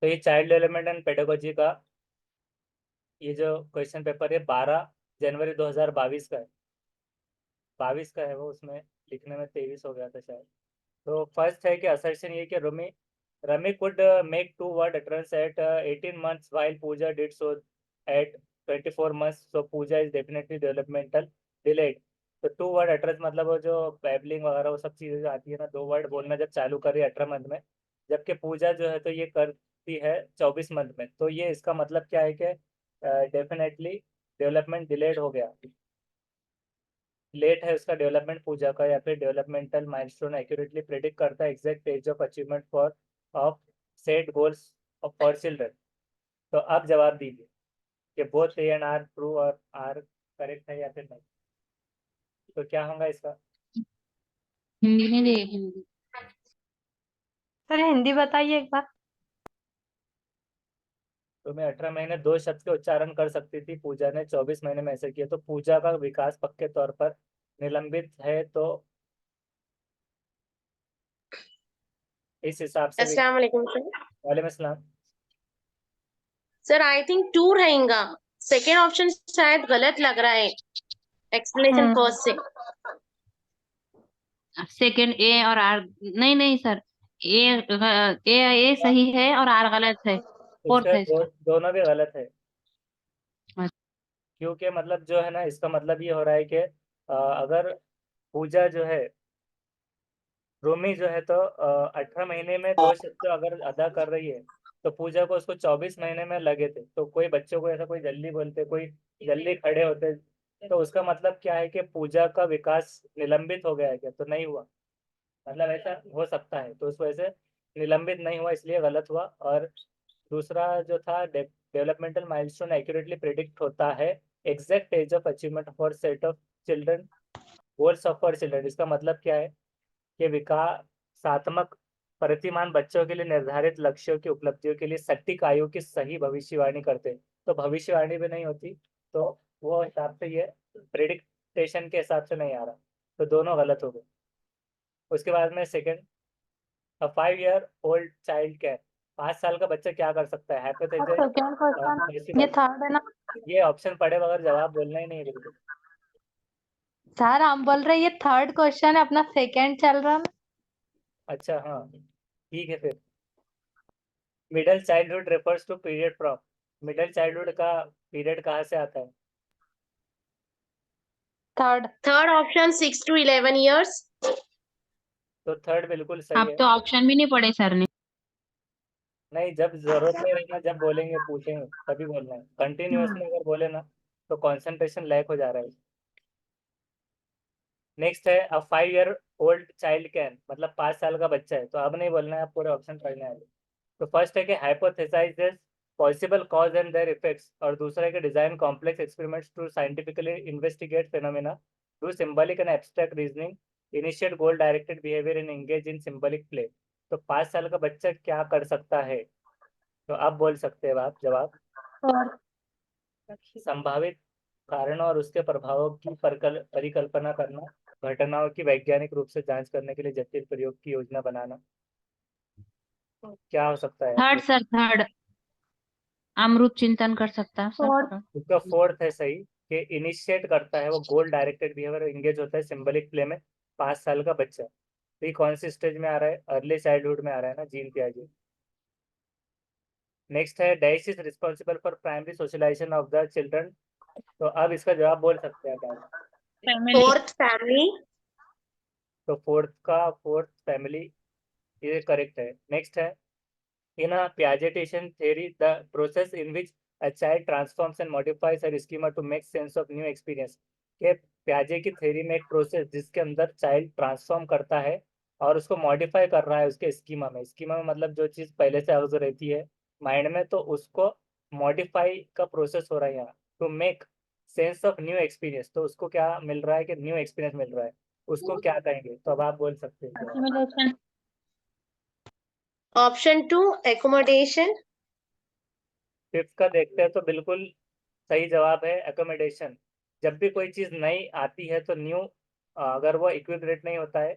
तो ये child development and pedagogy का ये जो क्वेश्चन पेपर है 12 जनवरी 2022 का है। 22 का है वो, उसमें लिखने में 23 हो गया था शायद। तो फर्स्ट है कि असर्शन ये कि Rami Rami could make two word utterance at 18 months while Pooja did so at 24 months, so Pooja is definitely developmental delayed. तो टू वर्ड utterance मतलब वो जो बैबलिंग वगैरह वो सब चीज़ें जो आती है ना, 2 वर्ड बोलना जब चालू करी 18 मंथ में, जबकि पूजा जो है तो ये करती है 24 मंथ में। तो ये इसका मतलब क्या है कि डेफिनेटली डेवलपमेंट डिलेड हो गया, लेट है उसका डेवलपमेंट पूजा का, या फिर डेवलपमेंटल माइलस्टोन एक्यूरेटली प्रेडिक्ट करता है exact age of achievement for of set goals of for children. तो आप जवाब दीजिए कि both A and R true और आर करेक्ट है या फिर नहीं। तो क्या होगा इसका? हिंदी नहीं दे हिंदी। सर हिंदी बताइए एक बार। तो मैं 18 महीने 2 शब्द के उच्चारण कर सकती थी, पूजा ने 24 महीने में ऐसे किया, तो पूजा का विकास पक्के तौर पर निलंबित है। तो इस हिसाब से भी अस्सलाम वालेकुम सर। वालेकुम अस्सलाम। सर आई थिंक टू रहेगा, सेकेंड ऑप्शन शायद गलत लग रहा है एक्सप्लेनेशन फर्स्ट से। सेकंड ए और आर, नहीं नहीं सर, ए सही है और आर गलत है, फोर्थ इसका है इसका। दोनों भी गलत है, अच्छा। क्योंकि मतलब जो है ना, इसका मतलब ये हो रहा है कि अगर पूजा जो है, रोमी जो है तो 18 महीने में 2 शब्द अगर अदा कर रही है, तो पूजा को उसको 24 महीने में लगे थे। तो कोई बच्चों को ऐसा कोई जल्दी बोलते, कोई जल्दी खड़े होते, तो उसका मतलब क्या है कि पूजा का विकास निलंबित हो गया है क्या? तो नहीं हुआ, मतलब ऐसा हो सकता है, तो उस वजह से निलंबित नहीं हुआ, इसलिए गलत हुआ। और दूसरा जो था, डेवलपमेंटल माइलस्टोन एक्यूरेटली प्रिडिक्ट होता है exact age of achievement for set of children goals of for children. इसका मतलब क्या है कि विकासात्मक प्रतिमान बच्चों के लिए निर्धारित लक्ष्यों की उपलब्धियों के लिए सटीक आयु की सही भविष्यवाणी करते हैं। तो भविष्यवाणी भी नहीं होती, तो वो हिसाब से ये प्रिडिक्टेशन के हिसाब से नहीं आ रहा, तो दोनों गलत हो गए। उसके बाद में second, a 5 year old child can, 5 साल का बच्चा क्या कर सकता है? हाइपोथेसिस सेकेंड क्वेश्चन, ये पॉसिबल। थर्ड है ना? ये ऑप्शन पढ़े बगैर जवाब बोलना ही नहीं है बिल्कुल। सर हम बोल रहे हैं ये थर्ड क्वेश्चन है, अपना सेकेंड चल रहा ना। अच्छा हाँ, ठीक है फिर। Middle childhood refers to period from, middle childhood का पीरियड कहाँ से आता है? Third. Third option 6 to 11 years। तो थर्ड बिल्कुल सही आप है। तो ऑप्शन भी नहीं पढ़े सर ने। नहीं, जब जरूरत नहीं रहेगा, जब बोलेंगे पूछेंगे तभी बोलना है, कंटिन्यूअसली अगर बोले ना तो कंसंट्रेशन लैक हो जा रहा है। नेक्स्ट है, अ 5 year old चाइल्ड कैन, मतलब 5 साल का बच्चा है, तो अब नहीं बोलना है, आप पूरे ऑप्शन पढ़ने हैं। तो फर्स्ट है कि hypothesises possible cause and their effects, और दूसरा है कि design complex experiments to scientifically investigate phenomena, do symbolic and abstract reasoning, initiate goal directed behaviour and engage in symbolic play. तो 5 साल का बच्चा क्या कर सकता है? तो आप बोल सकते हैं आप जवाब। और संभावित कारणों और उसके प्रभावों की परिकल्पना करना, घटनाओं की वैज्ञानिक रूप से जांच करने के लिए जटिल प्रयोग की योजना बनाना। क्या हो सकता है थर्ड आपको? सर, थर्ड अमरूप चिंतन कर सकता है फोर्थ। सर। उसका फोर्थ है सही, कि इनिशिएट करता है वो गोल डायरेक्टेड बिहेवियर, एंगेज होता है सिंबलिक प्ले में 5 साल का बच्चा। तो ये कौन सी स्टेज में आ रहा है? अर्ली चाइल्डहुड में आ रहा है ना, जीन पियाजे। नेक्स्ट है, dash is responsible for primary socialization of the children. तो अब इसका जवाब बोल सकते हैं आप। फैमिली। Fourth family. तो फोर्थ फैमिली, ये करेक्ट है। नेक्स्ट है, in a Piagetian theory, the process in which a child transforms and modifies her schema to make sense of new experience। के प्याजे की थ्योरी में एक प्रोसेस जिसके अंदर चाइल्ड ट्रांसफॉर्म करता है और उसको मॉडिफाई कर रहा है उसके स्कीमा में। स्कीमा में मतलब जो चीज़ पहले से अवगत रहती है माइंड में, तो उसको मॉडिफाई का प्रोसेस हो रहा है यहाँ, to make sense of new experience. तो उसको क्या मिल रहा है कि न्यू एक्सपीरियंस मिल रहा है, उसको क्या कहेंगे? तो अब आप बोल सकते हैं। Assimilation। Option 2 accommodation. फिफ्थ का देखते हैं तो बिल्कुल सही जवाब है एकोमोडेशन। जब भी कोई चीज़ नई आती है तो न्यू, अगर वो इक्विपरेट नहीं होता है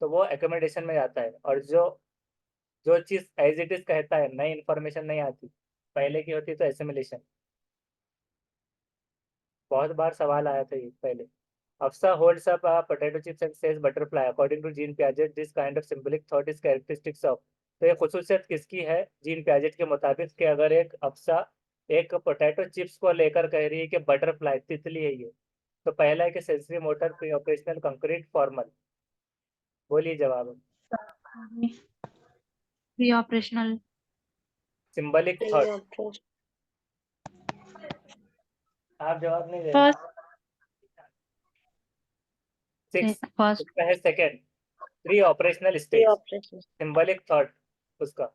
तो वो एकोमोडेशन में जाता है। और जो जो चीज एज इट इज कहता है, नई इंफॉर्मेशन नहीं आती, पहले की होती तो एसिमिलेशन। बहुत बार सवाल आया था ये पहले। Afsa holds up potato chips and says butterfly. According to Jean Piaget, this kind of symbolic thought is characteristics of. तो ये खुसूसियत किसकी है जीन पियाजेट के मुताबिक कि अगर एक अफसा एक पोटैटो चिप्स को लेकर कह रही है कि बटरफ्लाई तितली है ये, तो पहला है कि sensory motor, pre operational, concrete, formal. बोलिए जवाब। Pre operational. Symbolic thought. आप जवाब नहीं दे रहे। फर्स्ट। 6 फर्स्ट। उसका है second, pre operational stage, symbolic thought उसका।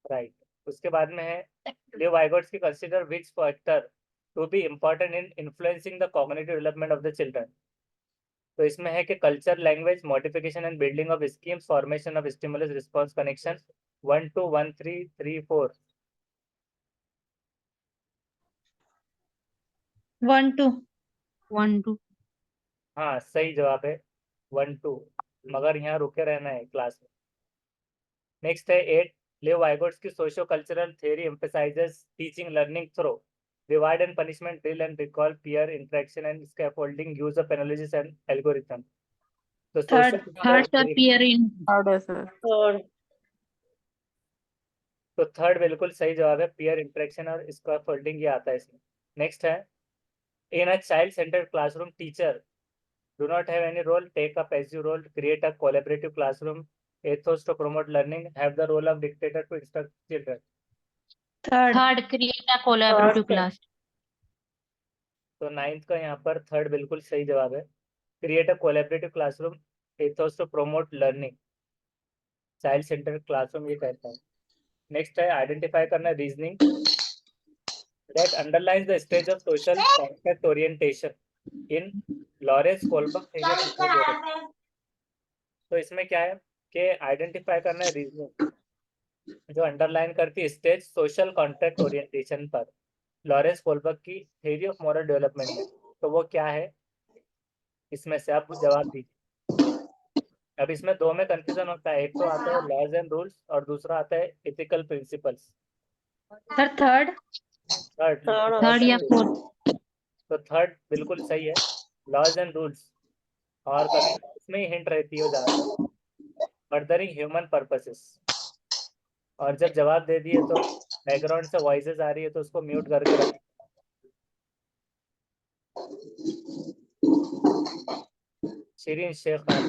राइट। उसके बाद में है लियो वाइगोट्स की consider which factor to be important in influencing the cognitive development of the children. तो इसमें है कि culture, language, modification and building of schemes, formation of stimulus response connection. 1 2 1 3 3 4। 1 2 1 2। हाँ सही जवाब है 1 2, मगर यहाँ रुके रहना है क्लास में। नेक्स्ट है 8, लियो वाइगोट्स की socio cultural theory emphasises teaching learning through reward and punishment, drill and recall, peer interaction and scaffolding, use of analysis and algorithm. तो थर्ड सर, पीयर इन। तो थर्ड बिल्कुल सही जवाब है, पीयर इंटरेक्शन और स्कैफोल्डिंग ये आता है इसमें। नेक्स्ट है in a child centred classroom teacher do not have any role, take a passive role, create a collaborative classroom, ethos to promote learning, have the role of dictator to instruct children. Third, create a collaborative class. तो 9th का यहाँ पर third बिल्कुल सही जवाब है, create a collaborative classroom, ethos to promote learning, child centred classroom ये कहता है। नेक्स्ट है आइडेंटिफाई करना reasoning that underlines the stage of social contact orientation in Lawrence Kohlberg theory of neural development. तो इसमें क्या है कि आइडेंटिफाई करना है रीजनिंग जो अंडरलाइन करती है स्टेज सोशल कॉन्ट्रैक्ट ओरिएंटेशन पर लॉरेंस कोलबर्ग की थ्योरी ऑफ मॉरल डेवलपमेंट में। तो वो क्या है इसमें से आप जवाब दीजिए। अब इसमें दो में कंफ्यूजन होता है, एक तो आता है लॉज एंड रूल्स और दूसरा आता है ethical principles. Sir third. Third या फोर्थ। तो थर्ड बिल्कुल सही है, लॉज एंड रूल्स, और कभी इसमें ही हिंट रहती है ज्यादातर, फर्दरिंग ह्यूमन पर्पसेस। और जब जवाब दे दिए तो बैकग्राउंड से वॉइसेस आ रही है तो उसको म्यूट करके रखें। शिरीन शेख आप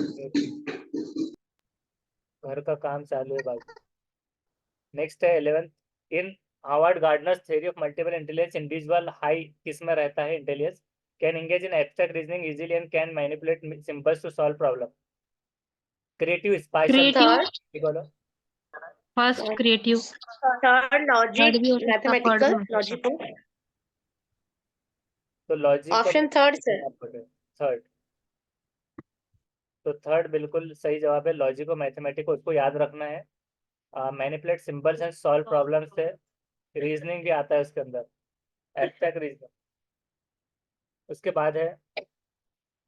घर का काम चालू है भाई। नेक्स्ट है 11th, in Harvard Gardner's theory of multiple intelligence individual high किस में रहता है intelligence, can engage in abstract reasoning easily and can manipulate symbols to solve problem. Creative spatial बोलो। First creative. Third logic, third भी हो सकता है, third mathematical, भी हो सकता है। लॉजिकल। तो logic option third sir. Third, तो थर्ड बिल्कुल सही जवाब है, लॉजिक और मैथमेटिक उसको याद रखना है। Manipulate symbols and solve problem से रीजनिंग भी आता है उसके अंदर, एब्स्ट्रैक्ट रीजनिंग। उसके बाद है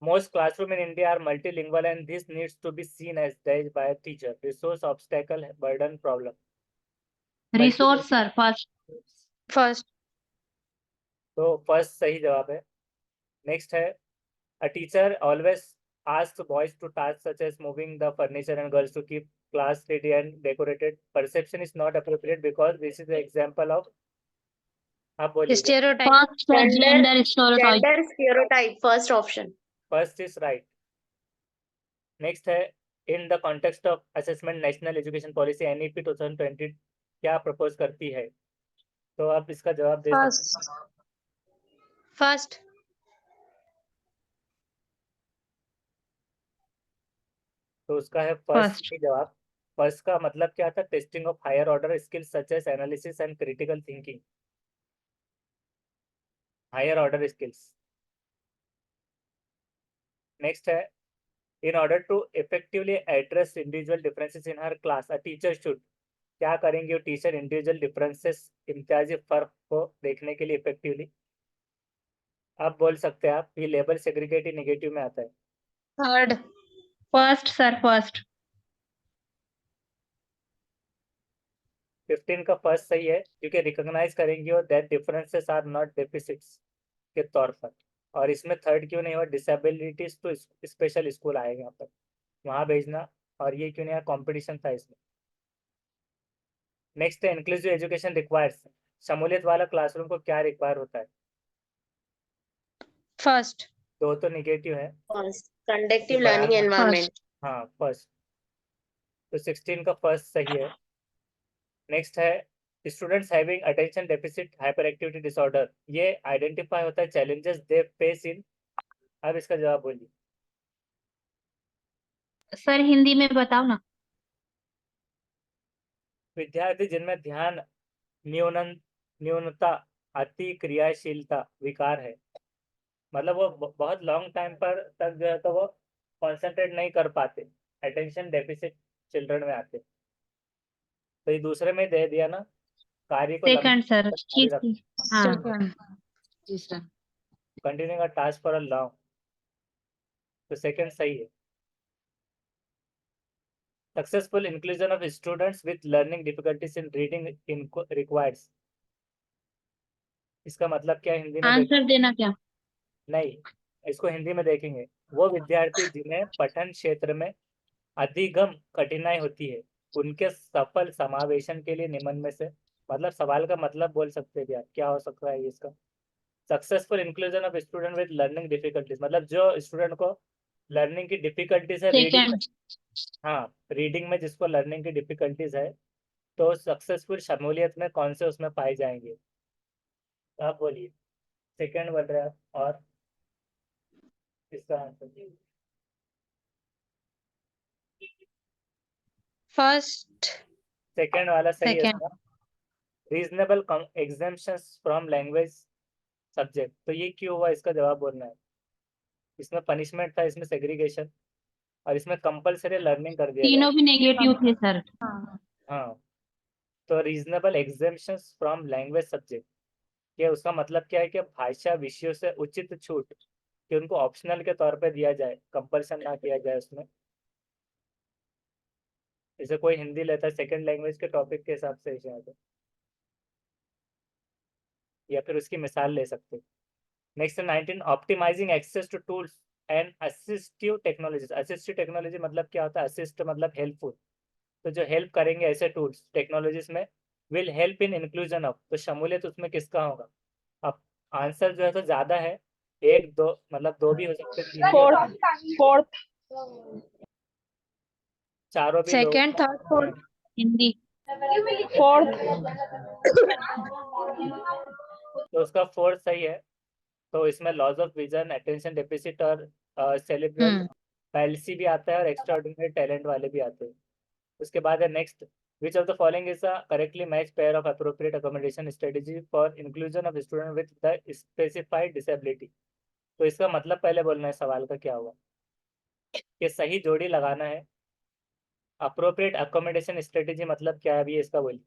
most classroom in India are multilingual and this needs to be seen as dash by a teacher, resource, obstacle, burden, problem। Resource sir, first. First. तो फर्स्ट सही जवाब है। नेक्स्ट है a teacher always asks boys to tasks such as moving the furniture and girls to keep class ready and decorated, perception is not appropriate because this is the example of, आप बोलिए। Stereotype. First sir, gender stereotype. Gender stereotype, first option. First is right. Next है in the context of assessment national education policy NEP 2020 क्या propose करती है, तो आप इसका जवाब दे सकते हैं। फर्स्ट। तो उसका है फर्स्ट ही जवाब। फर्स्ट का मतलब क्या था, testing of higher order skills such as analysis and critical thinking, higher order skills. Next है in order to effectively address individual differences in हर क्लास अ टीचर शुड, क्या करेंगे टीचर इंडिविजुअल डिफरेंसेस इम्तियाजी फर्क को देखने के लिए इफेक्टिवली। आप बोल सकते हैं, आप ये लेबल सेग्रीगेटिव नेगेटिव में आता है। थर्ड। First sir, first. 15 का फर्स्ट सही है, क्योंकि रिकॉग्नाइज करेंगे और that differences are not deficits के तौर पर। और इसमें थर्ड क्यों नहीं हुआ, डिसेबिलिटीज तो स्पेशल स्कूल आएगा यहाँ पर, वहाँ भेजना। और ये क्यों नहीं आया, कॉम्पिटिशन था इसमें। नेक्स्ट है इंक्लूसिव एजुकेशन रिक्वायर्स, शमूलियत वाला क्लासरूम को क्या रिक्वायर होता है? फर्स्ट। दो तो निगेटिव है। कंडक्टिव बराबर। Learning environment. हाँ फर्स्ट, तो 16 का फर्स्ट सही है। नेक्स्ट है students having attention deficit hyper activity disorder, ये आइडेंटिफाई होता है चैलेंजेस दे फेस इन। अब इसका जवाब बोलिए। सर हिंदी में बताओ ना। विद्यार्थी जिनमें ध्यान न्यूनता, अति क्रियाशीलता विकार है, मतलब वो बहुत लॉन्ग टाइम पर तक जो है तो वो कॉन्सेंट्रेट नहीं कर पाते, अटेंशन डेफिसिट चिल्ड्रन में आते। तो ये दूसरे में दे दिया ना, कार्य को सेकंड सर, लंबे जारी ठीक रख, है। हाँ सेकंड। जी sir. Continuing a task for a long, तो सेकंड सही है। Successful inclusion of students with learning difficulties in reading requires, इसका मतलब क्या है हिंदी में देखें? आंसर देना क्या? नहीं, इसको हिंदी में देखेंगे। वो विद्यार्थी जिन्हें पठन क्षेत्र में अधिगम कठिनाई होती है, उनके सफल समावेशन के लिए निम्न में से, मतलब सवाल का मतलब बोल सकते हैं आप, क्या हो सकता है इसका? Successful inclusion of student with learning difficulties, मतलब जो स्टूडेंट को लर्निंग की डिफिकल्टीज है रीडिंग में, सेकंड। हाँ रीडिंग में जिसको लर्निंग की डिफिकल्टीज है, तो सक्सेसफुल शमूलियत में कौन से उसमें पाए जाएंगे? तो आप बोलिए, सेकंड बोल रहे हैं आप, और इसका आंसर? फर्स्ट। सेकंड वाला सही है सेकंड। इसका। Reasonable exemptions from language subject, तो ये क्यों हुआ, इसका जवाब बोलना है। इसमें पनिशमेंट था, इसमें सेग्रीगेशन, और इसमें कंपलसरी लर्निंग कर दिया गया। तीनों भी नेगेटिव थे सर। हाँ। हाँ, तो reasonable exemptions from language subject, ये उसका मतलब क्या है कि भाषा विषयों से उचित छूट कि उनको ऑप्शनल के तौर पे दिया जाए, कंपल्सन ना किया जाए उसमें। जैसे कोई हिंदी लेता है सेकंड लैंग्वेज के टॉपिक के हिसाब से शायद, या फिर उसकी मिसाल ले सकते हैं। Next 19, optimizing access to tools and assistive technologies, assistive technology मतलब क्या होता है, असिस्ट मतलब हेल्पफुल, तो जो हेल्प करेंगे ऐसे टूल्स टेक्नोलॉजीज में, will help in inclusion of, तो शमूलियत उसमें किसका होगा? अब आंसर जो है तो ज्यादा है, एक दो मतलब दो भी हो सकते, तीन भी हो सकते, फोर्थ। चारों भी लोग। Second, third, fourth. Hindi. Fourth. तो उसका फोर्थ सही है। तो इसमें loss of vision, attention deficit और सेलिब्रल पैल्सी भी आता है, और एक्स्ट्रा ऑर्डिनरी टैलेंट वाले भी आते हैं। उसके बाद है next, which of the following is a correctly match pair of appropriate accommodation strategy for inclusion of student with the specified disability, तो इसका मतलब पहले बोलना है सवाल का क्या हुआ, कि सही जोड़ी लगाना है। अप्रोप्रिएट अकोमोडेशन स्ट्रेटेजी मतलब क्या है, अभी इसका बोलिए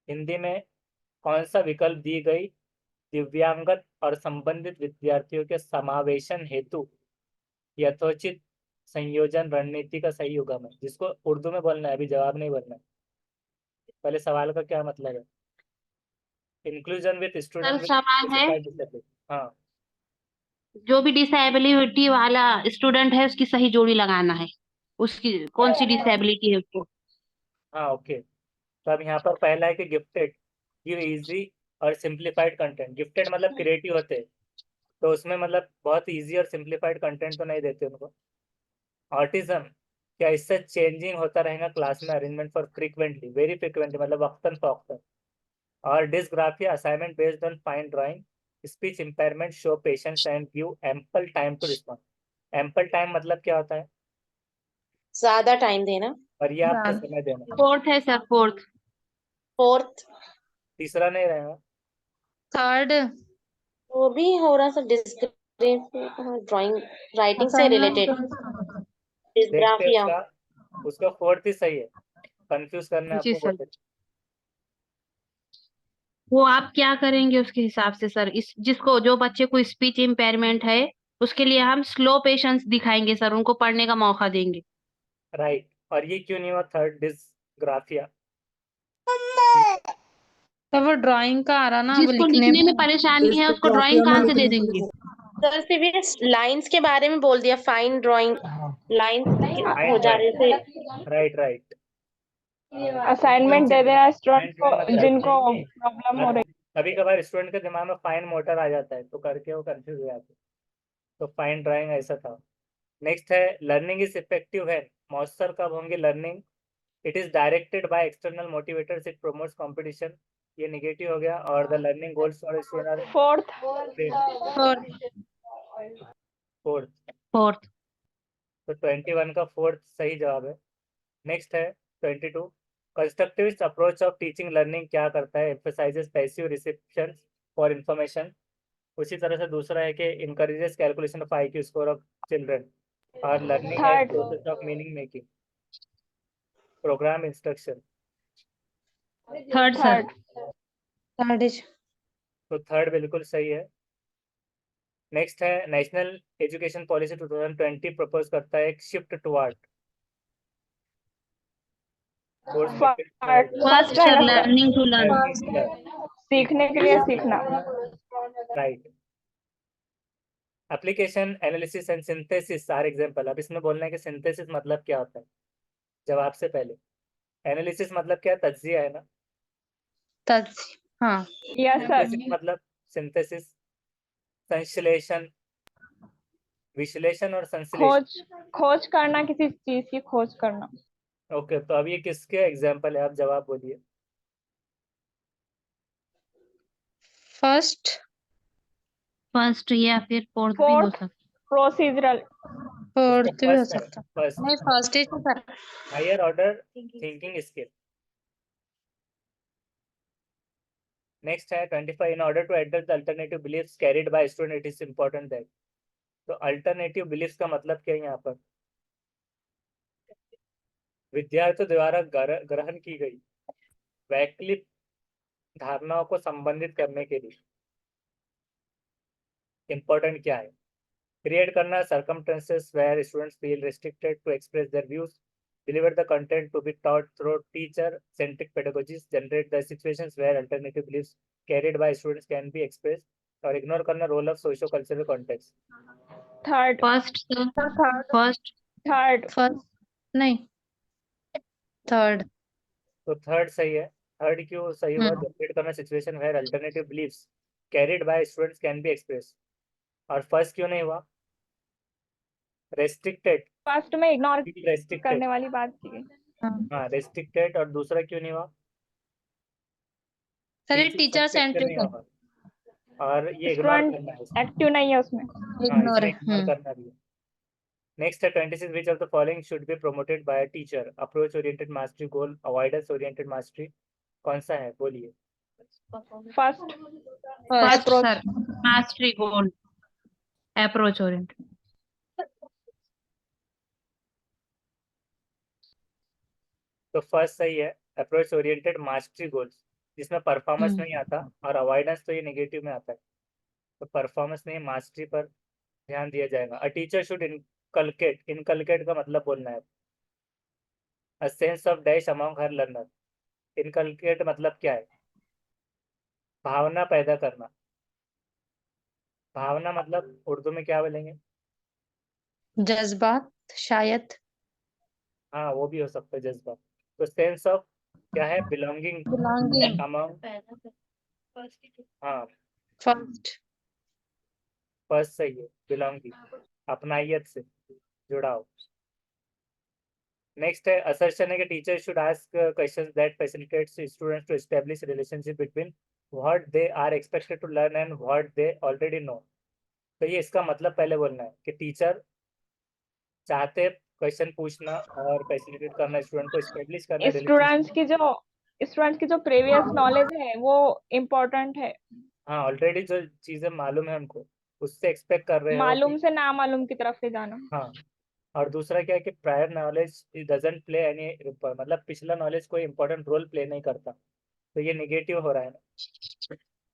हिंदी में। कौन सा विकल्प दी गई दिव्यांगत और संबंधित विद्यार्थियों के समावेशन हेतु यथोचित संयोजन रणनीति का सही युगम है, जिसको उर्दू में बोलना है, अभी जवाब नहीं बोलना है, पहले सवाल का क्या मतलब है। Inclusion with sir student with सवाल है, स्पेसिफाइड डिसेबिलिटी, हाँ जो भी डिसेबिलिटी वाला स्टूडेंट है उसकी सही जोड़ी लगाना है, उसकी कौन सी डिसेबिलिटी है उसको। हाँ ओके। तो अब यहाँ पर पहला है कि गिफ्टेड गिव इजी और सिंप्लीफाइड कंटेंट, गिफ्टेड मतलब क्रिएटिव होते हैं, तो उसमें मतलब बहुत इजी और सिंप्लीफाइड कंटेंट तो नहीं देते उनको। ऑटिज्म, क्या इससे चेंजिंग होता रहेगा क्लास में arrangement for frequently, very frequently मतलब वक्तन फवक्तन। और dysgraphia assignment based on fine drawing, speech impairment show patience and give ample time to respond, ample time मतलब क्या होता है, ज्यादा टाइम देना। पर्याप्त समय देना। फोर्थ है सर, फोर्थ। फोर्थ। तीसरा नहीं रहेगा। थर्ड। वो भी हो रहा सब डिस्क्रिप्टिव ड्राइंग, राइटिंग से रिलेटेड, देखते हैं डिस्ग्राफिया। उसका, उसका फोर्थ ही सही है, कंफ्यूज करना है जी आपको सर, बहुत। वो आप क्या करेंगे उसके हिसाब से सर, इस जिसको जो बच्चे को स्पीच इम्पेयरमेंट है उसके लिए हम स्लो पेशेंस दिखाएंगे सर, उनको पढ़ने का मौका देंगे। राइट। और ये क्यों नहीं हुआ थर्ड डिसग्राफिया? तो वो ड्राइंग का आ रहा ना, अब जिसको लिखने लिखने में परेशानी है उसको ड्राइंग कहाँ से दे देंगे? सर सिर्फ लाइंस के बारे में बोल दिया, फाइन ड्राइंग लाइंस हो जा रहे थे। Right right. असाइनमेंट दे देना स्टूडेंट को जिनको प्रॉब्लम हो रही। कभी कभार स्टूडेंट के दिमाग में फाइन मोटर आ जाता है तो करके वो कंफ्यूज हो जाते हैं, तो फाइन ड्राइंग ऐसा था। नेक्स्ट है लर्निंग इज इफेक्टिव है मॉइस्चर कब होंगे learning? It is directed by external motivators, it promotes competition, ये नेगेटिव हो गया। और the learning goals for student fourth fourth. Fourth. तो 21 का फोर्थ सही जवाब है। नेक्स्ट है 22, constructivist approach of teaching learning क्या करता है? Emphasises passive reception for information. उसी तरह से दूसरा है कि encourages calculation of IQ score of children. और learning as third process of meaning making, programme instruction. Third sir. Third is तो थर्ड बिल्कुल सही है। नेक्स्ट है नेशनल एजुकेशन पॉलिसी 2020 प्रपोज करता है एक shift toward first sir, learning to learn. सीखने के लिए सीखना। Right. Application analysis and synthesis are example. अब इसमें बोलना है कि सिंथेसिस मतलब क्या होता है। जवाब से पहले एनालिसिस मतलब क्या है? तज्जिया है ना। हाँ यस सर। सिंथेसिस मतलब सिंथेसिस संश्लेषण, विश्लेषण और संश्लेषण। खोज करना, किसी चीज की खोज करना। ओके, तो अब ये किसके एग्जांपल है? आप जवाब बोलिए। फर्स्ट फर्स्ट या फिर फोर्थ भी हो सकता। प्रोसीजरल। फोर्थ भी हो फर्स्ट है, सकता फर्स्ट नहीं, first is sir. Higher order thinking skill. Next है 25, in order to address the alternative beliefs carried by student it is important that. तो अल्टरनेटिव बिलीफ्स का मतलब क्या है यहाँ पर? विद्यार्थियों द्वारा ग्रहण की गई वैकल्पिक धारणाओं को संबंधित करने के लिए इंपॉर्टेंट क्या है? क्रिएट करना circumstances where students feel restricted to express their views, deliver the content to be taught through teacher-centric pedagogies, generate the situations where alternative beliefs carried by students can be expressed, और ignore करना role of socio-cultural context। Third first sir, first. Third नहीं, third. तो third सही है। Third क्यों सही हुआ? Generate करना situation where alternative beliefs carried by students can be express. और फर्स्ट क्यों नहीं हुआ? रेस्ट्रिक्टेड, फर्स्ट में इग्नोर रेस्ट्रिक्टेड। करने वाली बात की गई। हाँ रेस्ट्रिक्टेड। और दूसरा क्यों नहीं हुआ? सर टीचर सेंट्रिक नहीं सेंट्रिक होगा। और ये इग्नोर स्टूडेंट करना है इसमें। एक्टिव नहीं है उसमें। हाँ इसमें इग्नोर करना भी है। नेक्स्ट है 26, which of the following should be promoted by a teacher? Approach oriented mastery, goal avoidance oriented mastery. कौन सा है बोलिए? First first sir, mastery goal, approach oriented. तो फर्स्ट सही है, अप्रोच ओरिएंटेड मास्टरी गोल्स, जिसमें परफॉर्मेंस नहीं आता। और अवॉइडेंस तो ये नेगेटिव में आता है, तो परफॉर्मेंस नहीं, मास्टरी पर ध्यान दिया जाएगा। अ टीचर शुड इनकलकेट, इनकलकेट का मतलब बोलना है a sense of dash among her learner. Inculcate मतलब क्या है? भावना पैदा करना। भावना मतलब उर्दू में क्या बोलेंगे? जज्बात शायद। हाँ वो भी हो सकता है, जज्बा। तो सेंस ऑफ क्या है? Belonging belonging. अमॉन्ग। हाँ फर्स्ट। फर्स्ट सही है, बिलोंगिंग, अपनाइयत से जुड़ाव। नेक्स्ट है असर्शन है कि teacher should ask questions that facilitates students to establish relationship between what they are expected to learn and what they already know. तो ये इसका मतलब पहले बोलना है कि टीचर चाहते क्वेश्चन पूछना और फैसिलिटेट करना, स्टूडेंट को एस्टैब्लिश करना रिलेशनशिप। स्टूडेंट्स की जो प्रीवियस नॉलेज है वो इम्पोर्टेंट है। हाँ ऑलरेडी जो चीजें मालूम है हमको, उससे एक्सपेक्ट कर रहे हो मालूम कि से ना मालूम की तरफ ले जाना। हाँ। और दूसरा क्या है कि prior knowledge doesn't play any, मतलब पिछला नॉलेज कोई इंपॉर्टेंट रोल प्ले नहीं करता, तो ये निगेटिव हो रहा है ना।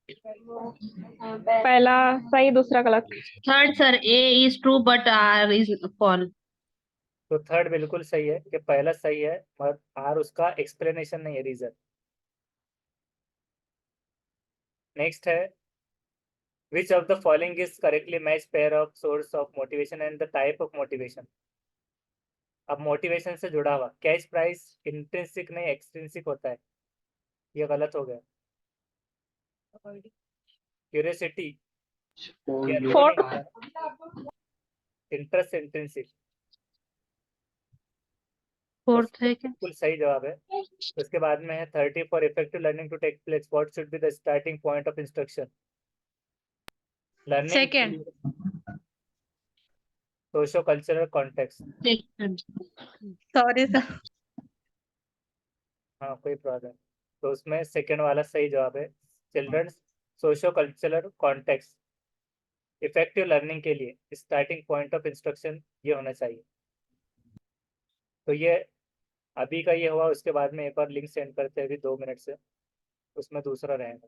पहला सही दूसरा गलत। Third sir, A is true but R is false. तो थर्ड बिल्कुल सही है कि पहला सही है, मगर आर उसका एक्सप्लेनेशन नहीं है, रीजन। नेक्स्ट है, which of the following is correctly matched pair of source of motivation and the type of motivation। अब मोटिवेशन से जुड़ा हुआ कैश प्राइस इंट्रिंसिक नहीं एक्सट्रिंसिक होता है, ये गलत हो गया। क्यूरियोसिटी इंटरेस्ट इंट्रिंसिक, फोर्थ है क्या? बिल्कुल सही जवाब है। उसके बाद में है 30 for effective learning to take place what should be the starting point of instruction. Learning second. Socio cultural context. Second. Sorry sir. हाँ कोई प्रॉब्लम। तो उसमें सेकेंड वाला सही जवाब है, children's socio cultural context. Effective learning के लिए स्टार्टिंग पॉइंट ऑफ इंस्ट्रक्शन ये होना चाहिए। तो ये अभी का ये हुआ, उसके बाद में एक और लिंक सेंड करते हैं अभी 2 मिनट से, उसमें दूसरा रहेगा।